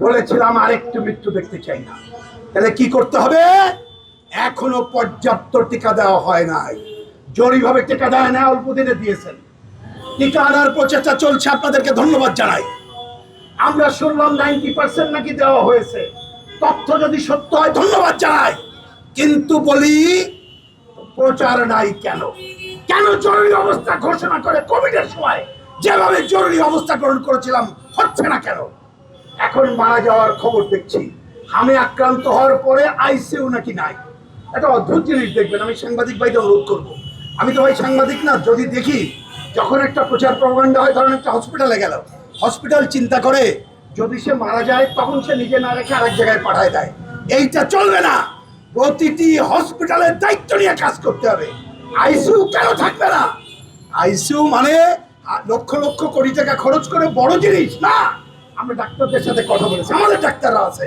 বলেছিলাম আরেকটু মৃত্যু দেখতে চাই না। তাহলে কি করতে হবে? এখনো পর্যাপ্ত টিকা দেওয়া হয় নাই। জরুরিভাবে টিকা দেয় না, অল্প দিনে দিয়েছেন। টিকা আনার প্রচেষ্টা চলছে, আপনাদেরকে ধন্যবাদ জানাই। আমরা শুনলাম 90% নাকি দেওয়া হয়েছে। তথ্য যদি সত্য হয় ধন্যবাদ জানাই, কিন্তু বলি প্রচার নাই কেন? কেন জরুরি অবস্থা ঘোষণা করে কোভিডের সময় যেভাবে জরুরি অবস্থা গ্রহণ করেছিলাম হচ্ছে না কেন? এখন মারা যাওয়ার খবর দেখছি, হামে আক্রান্ত হওয়ার পরে আইসিইউ নাকি নাই। একটা অদ্ভুত জিনিস দেখবেন, আমি সাংবাদিক ভাইদের অনুরোধ করবো, আমি তো ভাই সাংবাদিক না, যদি দেখি যখন একটা প্রচার প্রপাগান্ডা হয়, ধরেন একটা হসপিটালে গেল, হসপিটাল চিন্তা করে যদি সে মারা যায় তখন সে নিজে না রেখে আরেক জায়গায় পাঠায় দেয়। এইটা চলবে না। প্রতিটি হসপিটালের দায়িত্ব নিয়ে কাজ করতে হবে। আইসিইউ কেন থাকবে না? আইসিইউ মানে লক্ষ লক্ষ কোটি টাকা খরচ করে বড় জিনিস না। আমরা ডাক্তারদের সাথে কথা বলেছি, আমাদের ডাক্তাররা আছে,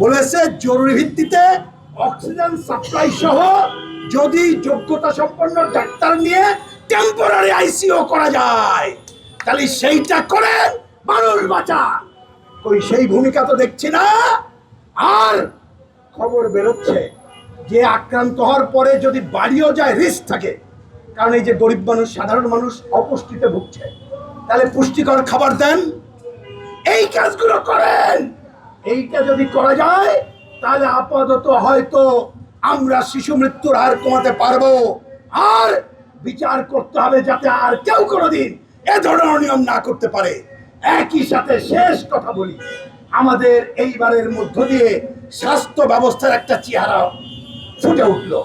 বলেছে জরুরি ভিত্তিতে অক্সিজেন সাপ্লাই সহ যদি যোগ্যতা সম্পন্ন ডাক্তার নিয়ে টেম্পোরারি আইসিইউ করা যায় তাহলে সেইটা করেন, মানুষ বাঁচান। কই সেই ভূমিকা তো দেখছি না। আর খবর বেরোচ্ছে যে আক্রান্ত হওয়ার পরে যদি বাড়িও যায় রিস্ক থাকে, কারণ এই যে গরিব মানুষ, সাধারণ মানুষ অপুষ্টিতে ভুগছে, তাহলে পুষ্টিকর খাবার দেন, এই কাজগুলো করেন। এইটা যদি করা যায় তাহলে আপাতত হয়তো আমরা শিশু মৃত্যুর হার কমাতে পারবো। আর বিচার করতে হবে যাতে আর কেউ কোনোদিন এ ধরনের নিয়ম না করতে পারে। একই সাথে শেষ কথা বলি, আমাদের এইবারের মধ্য দিয়ে স্বাস্থ্য ব্যবস্থার একটা চেহারা ফুটে উঠলো।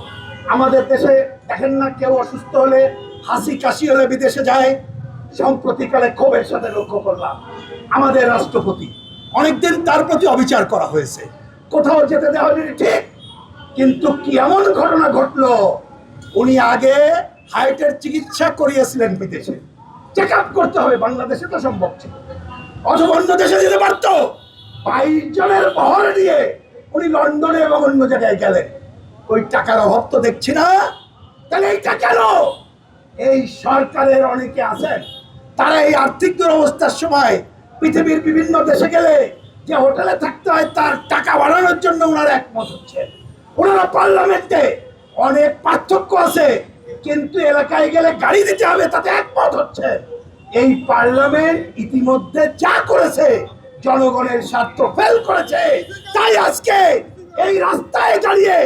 আমাদের দেশে দেখেন না, কেউ অসুস্থ হলে, হাসি কাশি হলে বিদেশে যায়। সম্প্রতিকালে ক্ষোভের সাথে লক্ষ্য করলাম আমাদের রাষ্ট্রপতি, অনেকদিন তার প্রতি অবিচার করা হয়েছে, কোথাও যেতে দেওয়া হয়নি ঠিক, কিন্তু কি এমন ঘটনা ঘটলো, উনি আগে হার্টের চিকিৎসা করিয়েছিলেন বিদেশে, চেক আপ করতে হবে, বাংলাদেশে তো সম্ভব ছিল, অথবা অন্য দেশে যেতে পারতো। 22 জনের বহর নিয়ে উনি লন্ডনে এবং অন্য জায়গায় গেলেন। ওই টাকার অভাব তো দেখছি না। তাহলে এইটা কেন? এই সরকারের অনেকে আছেন, তারা এই আর্থিক দুরবস্থার সময় পৃথিবীর বিভিন্ন দেশে গেলে যে হোটেলে থাকতে হয় তার টাকা বাড়ানোর জন্য ওনারা একমত হচ্ছে। ওনারা পার্লামেন্টে, অনেক পার্থক্য আছে, কিন্তু এলাকায় গেলে গাড়ি দিতে হবে তাতে একমত হচ্ছে। এই পার্লামেন্ট ইতিমধ্যে যা করেছে জনগণের স্বার্থ ফেল করেছে। তাই আজকে এই রাস্তায় দাঁড়িয়ে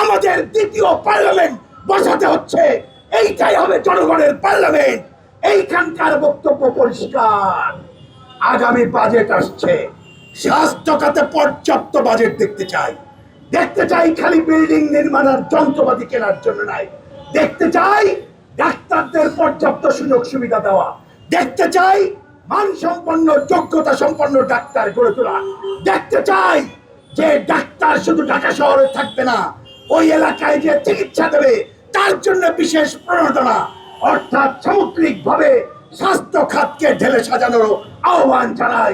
আমাদের দ্বিতীয় পার্লামেন্ট বসাতে হচ্ছে। এইটাই হবে জনগণের পার্লামেন্ট। এইখানকার বক্তব্য পরিষ্কার। আগামী বাজেট আসছে, স্বাস্থ্য খাতে পর্যাপ্ত বাজেট দেখতে চাই। দেখতে চাই খালি বিল্ডিং নির্মাণের যন্ত্রপাতি কেনার জন্য নাই, দেখতে চাই ডাক্তারদের পর্যাপ্ত সুযোগ সুবিধা দেওয়া, দেখতে চাই মানসম্পন্ন যোগ্যতা সম্পন্ন ডাক্তার গড়ে তোলা, দেখতে চাই যে ডাক্তার শুধু ঢাকা শহরে থাকবে না, ওই এলাকায় যে চিকিৎসা দেবে তার জন্য বিশেষ প্রণোদনা, অর্থাৎ সামগ্রিকভাবে স্বাস্থ্য খাতকে ঢেলে সাজানোর আহ্বান জানাই।